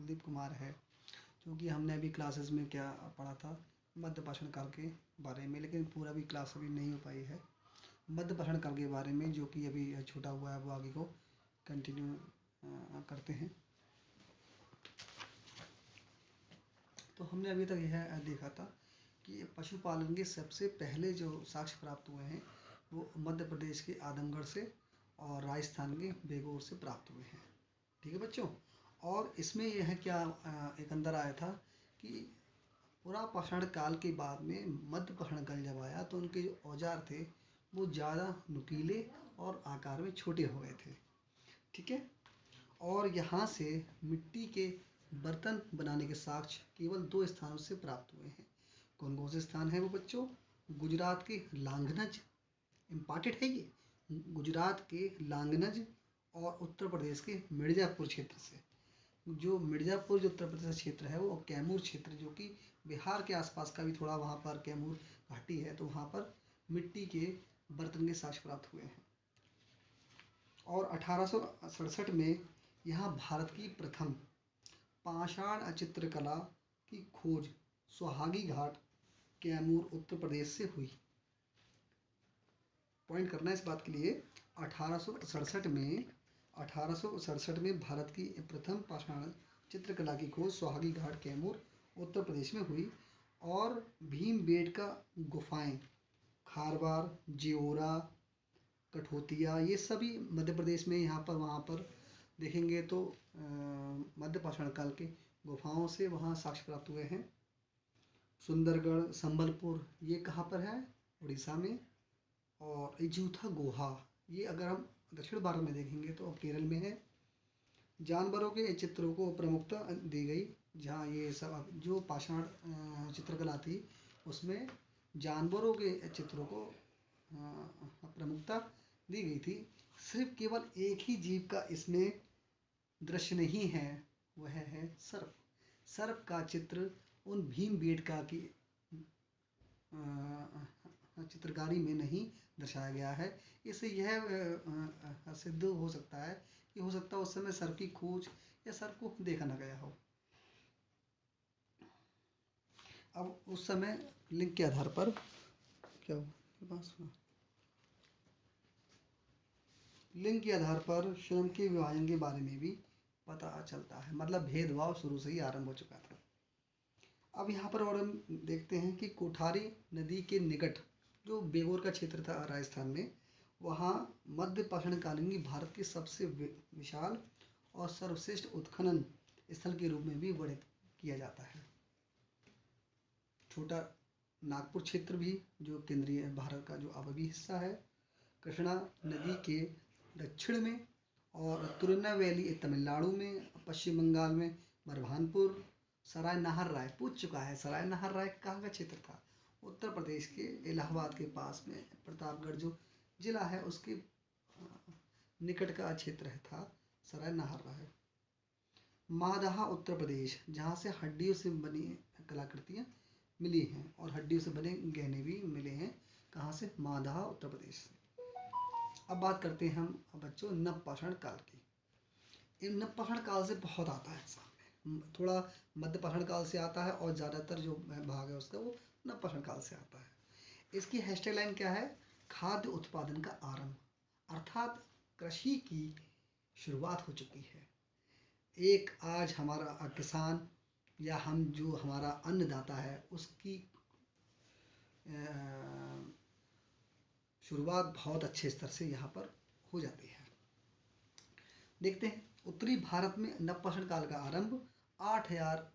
कुलदीप कुमार है, क्योंकि हमने अभी क्लासेस में क्या पढ़ा था मध्यपाषाण काल के बारे में, लेकिन पूरा भी क्लास अभी नहीं हो पाई है मध्यपाषाण काल के बारे में, जो कि अभी छूटा हुआ है वो आगे को कंटिन्यू करते हैं। तो हमने अभी तक यह देखा था कि पशुपालन के सबसे पहले जो साक्ष्य प्राप्त हुए हैं वो मध्य प्रदेश के आदमगढ़ से और राजस्थान के बेगूर से प्राप्त हुए हैं। ठीक है बच्चों, और इसमें यह क्या एक अंदर आया था कि पुरापाषाण काल के बाद में मध्यपाषाण काल जब आया तो उनके जो औजार थे वो ज़्यादा नुकीले और आकार में छोटे हो गए थे। ठीक है, और यहाँ से मिट्टी के बर्तन बनाने के साक्ष्य केवल 2 स्थानों से प्राप्त हुए हैं। कौन कौन से स्थान है वो बच्चों? गुजरात के लांगनज, इम्पॉर्टेंट है ये, गुजरात के लांगनज और उत्तर प्रदेश के मिर्ज़ापुर क्षेत्र से। जो मिर्ज़ापुर जो उत्तर प्रदेश क्षेत्र है वो कैमूर क्षेत्र, जो कि बिहार के आसपास का भी थोड़ा वहाँ पर कैमूर घाटी है, तो वहाँ पर मिट्टी के बर्तन के साक्ष्य प्राप्त हुए हैं। और 1867 में यहाँ भारत की प्रथम पाषाण चित्रकला की खोज सुहागी घाट कैमूर उत्तर प्रदेश से हुई। पॉइंट करना है इस बात के लिए, 1867 में भारत की प्रथम पाषाण चित्रकला की खोज सुहागी घाट कैमूर उत्तर प्रदेश में हुई। और भीमबेटका गुफाएं खारवार, जेओरा, कठोतिया, ये सभी मध्य प्रदेश में यहाँ पर वहाँ पर देखेंगे तो मध्यपाषाण काल के गुफाओं से वहाँ साक्ष्य प्राप्त हुए हैं। सुंदरगढ़, संबलपुर, ये कहाँ पर है? उड़ीसा में। और इजूथा गुहा, ये अगर हम दक्षिण भारत में देखेंगे तो केरल में है। जानवरों के चित्रों को प्रमुखता दी गई, जहाँ ये सब जो पाषाण चित्रकला थी उसमें जानवरों के चित्रों को प्रमुखता दी गई थी। सिर्फ केवल एक ही जीव का इसमें दृश्य नहीं है, वह है सर्प। सर्प का चित्र उन भीमबेटका की चित्रकारी में नहीं दर्शाया गया है। इससे यह सिद्ध हो सकता है कि हो सकता है उस समय सर्प की खोज या सर्प को देखा न गया हो। अब उस समय लिंग के आधार पर क्या हुआ, लिंग के आधार पर श्रम के विभाजन के बारे में भी पता चलता है, मतलब भेदभाव शुरू से ही आरंभ हो चुका था। अब यहाँ पर और हम देखते हैं कि कोठारी नदी के निकट जो बेगूर का क्षेत्र था राजस्थान में, वहाँ मध्यपाषाण कालीन की भारत की सबसे विशाल और सर्वश्रेष्ठ उत्खनन स्थल के रूप में भी वर्णित किया जाता है। छोटा नागपुर क्षेत्र भी जो केंद्रीय भारत का जो अवयवी हिस्सा है, कृष्णा नदी के दक्षिण में, और तिरुनेलवेली तमिलनाडु में, पश्चिम बंगाल में बरभानपुर, सराय नाहर राय पूछ चुका है। सराय नाहर राय कहाँ का क्षेत्र था? उत्तर प्रदेश के इलाहाबाद के पास में प्रतापगढ़ जो जिला है उसके निकट का क्षेत्र था सराय नाहर राय। मादाहा उत्तर प्रदेश, जहाँ से हड्डियों से बनी कलाकृतियाँ मिली हैं और हड्डियों से बने गहने भी मिले हैं। कहाँ से? मादाहा उत्तर प्रदेश से। अब बात करते हैं हम बच्चों नवपाषाण काल की। इन नवपाषाण काल से बहुत आता है सामने, थोड़ा मध्यपाषाण काल से आता है और ज़्यादातर जो भाग है उसका वो नवपाषाण काल से आता है। इसकी हैशटैग लाइन क्या है? खाद्य उत्पादन का आरंभ, अर्थात कृषि की शुरुआत हो चुकी है। एक आज हमारा किसान या हम जो हमारा अन्नदाता है उसकी शुरुआत बहुत अच्छे स्तर से यहाँ पर हो जाती है। देखते हैं उत्तरी भारत में नवपाषाण काल का आरंभ 8000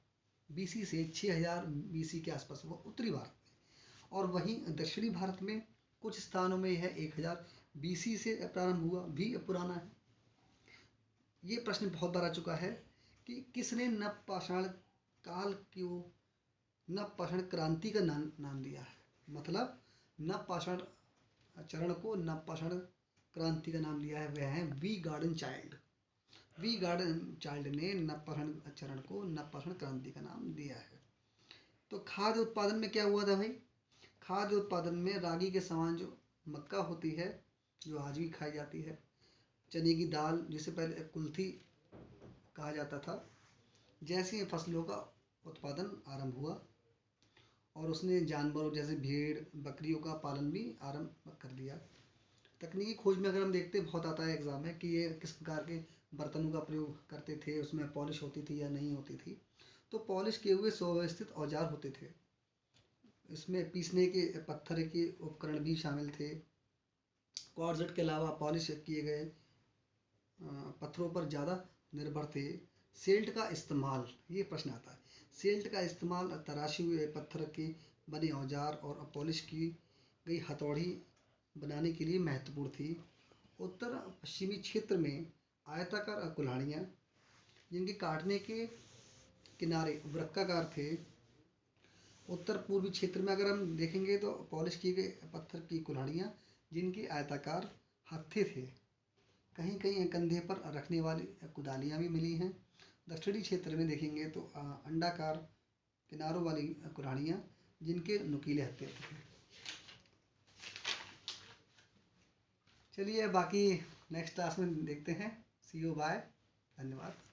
बीसी से 6000 बीसी के आसपास हुआ उत्तरी भारत में, और वहीं दक्षिणी भारत में कुछ स्थानों में यह 1000 बीसी से प्रारंभ हुआ, भी पुराना है। ये प्रश्न बहुत बार आ चुका है कि किसने नवपाषाण काल को नवपाषाण क्रांति का नाम दिया है, मतलब नवपाषाण चरण को नवपाषाण क्रांति का नाम दिया है, वह है V Gordon Childe. V Gordon Childe ने नवपाषाण चरण को नवपाषाण क्रांति का नाम दिया है। तो खाद्य उत्पादन में क्या हुआ था भाई? खाद्य उत्पादन में रागी के समान जो मक्का होती है, जो आज भी खाई जाती है, चने की दाल जिसे पहले कुल्थी कहा जाता था, जैसे ही फसलों का उत्पादन आरंभ हुआ और उसने जानवरों जैसे भेड़ बकरियों का पालन भी आरंभ कर दिया। तकनीकी खोज में अगर हम देखते हैं, बहुत आता है एग्जाम में कि ये किस प्रकार के बर्तनों का प्रयोग करते थे, उसमें पॉलिश होती थी या नहीं होती थी। तो पॉलिश किए हुए सुव्यवस्थित औजार होते थे, इसमें पीसने के पत्थर के उपकरण भी शामिल थे। क्वार्ट्ज के अलावा पॉलिश किए गए पत्थरों पर ज़्यादा निर्भर थे। सेल्ट का इस्तेमाल, ये प्रश्न आता है, सेल्ट का इस्तेमाल तराशे हुए पत्थर के बने औजार और पॉलिश की गई हथौड़ी बनाने के लिए महत्वपूर्ण थी। उत्तर पश्चिमी क्षेत्र में आयताकार कुल्हाड़ियाँ जिनके काटने के किनारे वृत्ताकार थे। उत्तर पूर्वी क्षेत्र में अगर हम देखेंगे तो पॉलिश किए गए पत्थर की कुल्हाड़ियाँ जिनके आयताकार हत्थे थे। कहीं कहीं कंधे पर रखने वाली कुदालियाँ भी मिली हैं। दक्षिणी क्षेत्र में देखेंगे तो अंडाकार किनारों वाली कुल्हाड़ियाँ जिनके नुकीले हत्थे थे। चलिए बाकी नेक्स्ट क्लास में देखते हैं। सी यू, बाय, धन्यवाद।